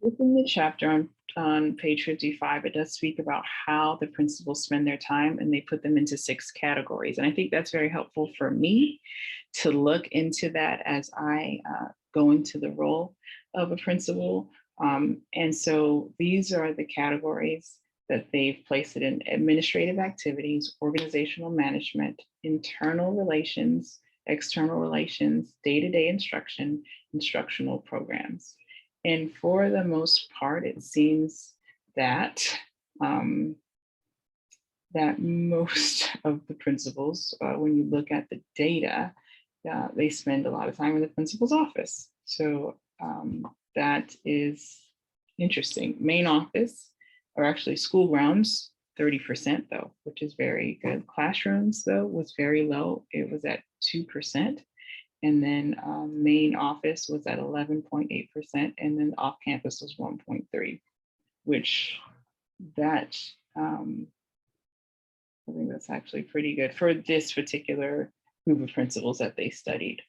Within the chapter on page 55, it does speak about how the principals spend their time, and they put them into 6 categories. And I think that's very helpful for me to look into that as I go into the role of a principal. And so these are the categories that they've placed it in: administrative activities, organizational management, internal relations, external relations, day-to-day instruction, instructional programs. And for the most part, it seems that um, that most of the principals, when you look at the data, they spend a lot of time in the principal's office. So that is interesting. Main office, or actually school grounds, 30% though, which is very good. Classrooms though was very low. It was at 2%. And then main office was at 11.8%, and then off campus was 1.3, which that I think that's actually pretty good for this particular group of principals that they studied.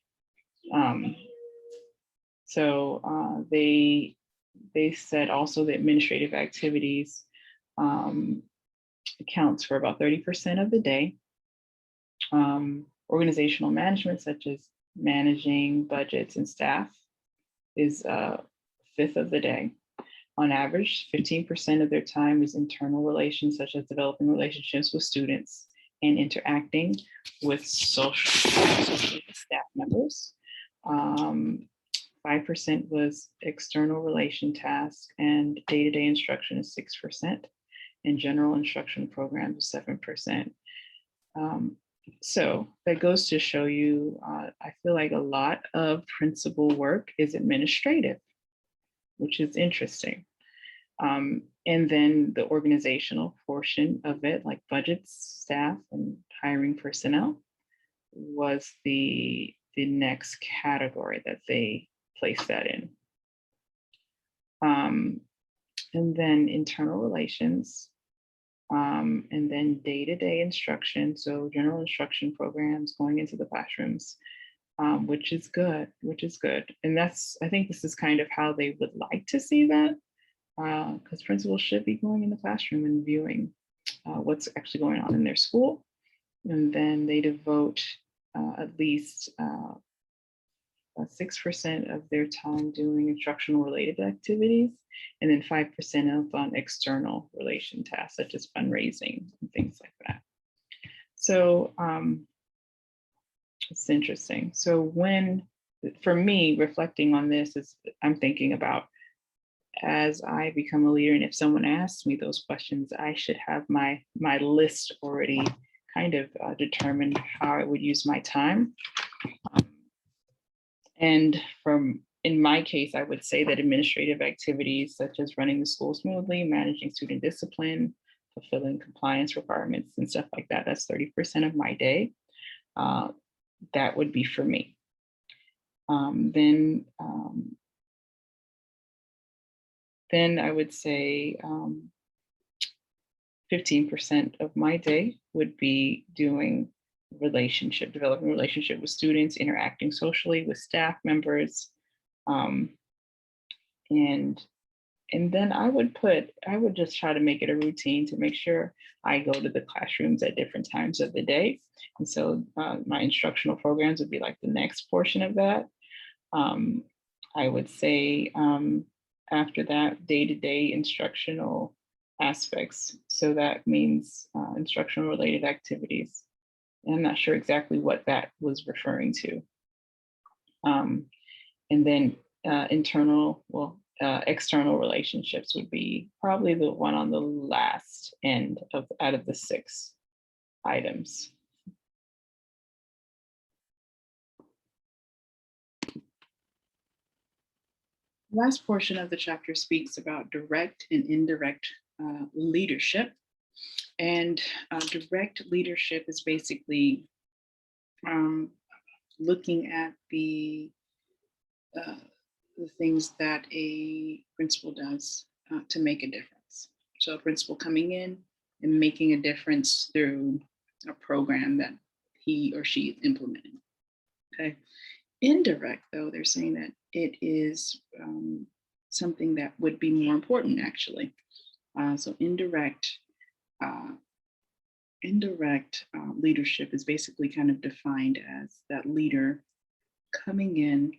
So they said also the administrative activities accounts for about 30% of the day. Organizational management, such as managing budgets and staff, is a fifth of the day. On average, 15% of their time is internal relations, such as developing relationships with students and interacting with social staff members. 5% was external relation tasks, and day-to-day instruction is 6%, and general instruction programs is 7%. So that goes to show you, I feel like a lot of principal work is administrative, which is interesting. And then the organizational portion of it, like budgets, staff, and hiring personnel, was the next category that they placed that in. And then internal relations, and then day-to-day instruction. So general instruction programs going into the classrooms, which is good. And I think this is kind of how they would like to see that, because principals should be going in the classroom and viewing what's actually going on in their school. And then they devote at least 6% of their time doing instructional related activities, and then 5% on external relation tasks, such as fundraising and things like that. So it's interesting. So for me, reflecting on this, is I'm thinking about, as I become a leader, and if someone asks me those questions, I should have my list already kind of determined how I would use my time. And in my case, I would say that administrative activities such as running the school smoothly, managing student discipline, fulfilling compliance requirements and stuff like that, that's 30% of my day. That would be for me. Then I would say 15% of my day would be doing developing relationship with students, interacting socially with staff members. And then I would just try to make it a routine to make sure I go to the classrooms at different times of the day. And so my instructional programs would be like the next portion of that. I would say after that, day-to-day instructional aspects. So that means instructional related activities. And I'm not sure exactly what that was referring to. And then external relationships would be probably the one on the last end out of the 6 items. The last portion of the chapter speaks about direct and indirect leadership. And direct leadership is basically looking at the things that a principal does to make a difference. So a principal coming in and making a difference through a program that he or she is implementing. Okay. Indirect, though, they're saying that it is something that would be more important, actually. So uh, indirect leadership is basically kind of defined as that leader coming in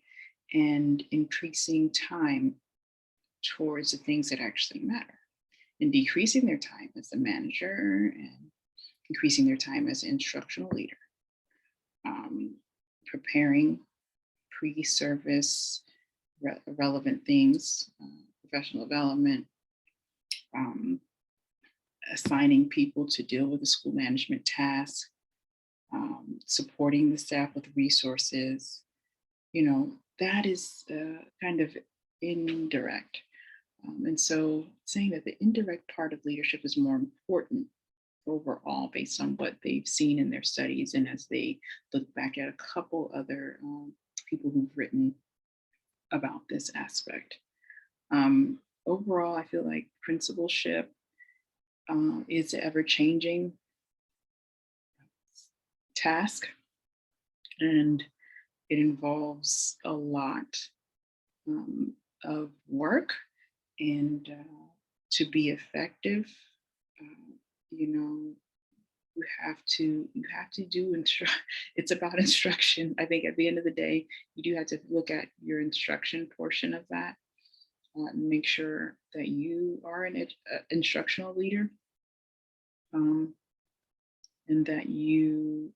and increasing time towards the things that actually matter, and decreasing their time as a manager and increasing their time as an instructional leader, preparing pre-service relevant things, professional development, um, assigning people to deal with the school management tasks, supporting the staff with resources. That is kind of indirect. And so saying that the indirect part of leadership is more important overall based on what they've seen in their studies and as they look back at a couple other people who've written about this aspect. Overall, I feel like principalship is an ever-changing task, and it involves a lot of work. And to be effective, you know, you have to do it's about instruction. I think at the end of the day, you do have to look at your instruction portion of that, and make sure that you are an instructional leader, um, and that you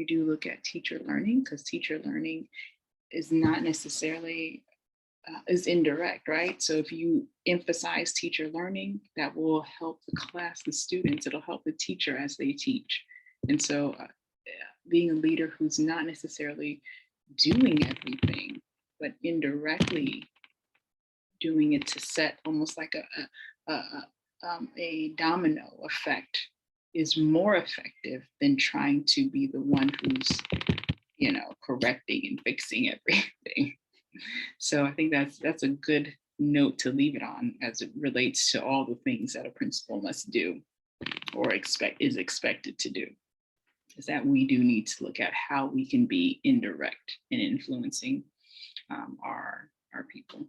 do look at teacher learning, because teacher learning is not necessarily is indirect, right? So if you emphasize teacher learning, that will help the class, the students, it'll help the teacher as they teach. And so being a leader who's not necessarily doing everything, but indirectly doing it to set almost like a domino effect is more effective than trying to be the one who's, correcting and fixing everything. So I think that's a good note to leave it on as it relates to all the things that a principal must do or is expected to do. Is that we do need to look at how we can be indirect in influencing our people.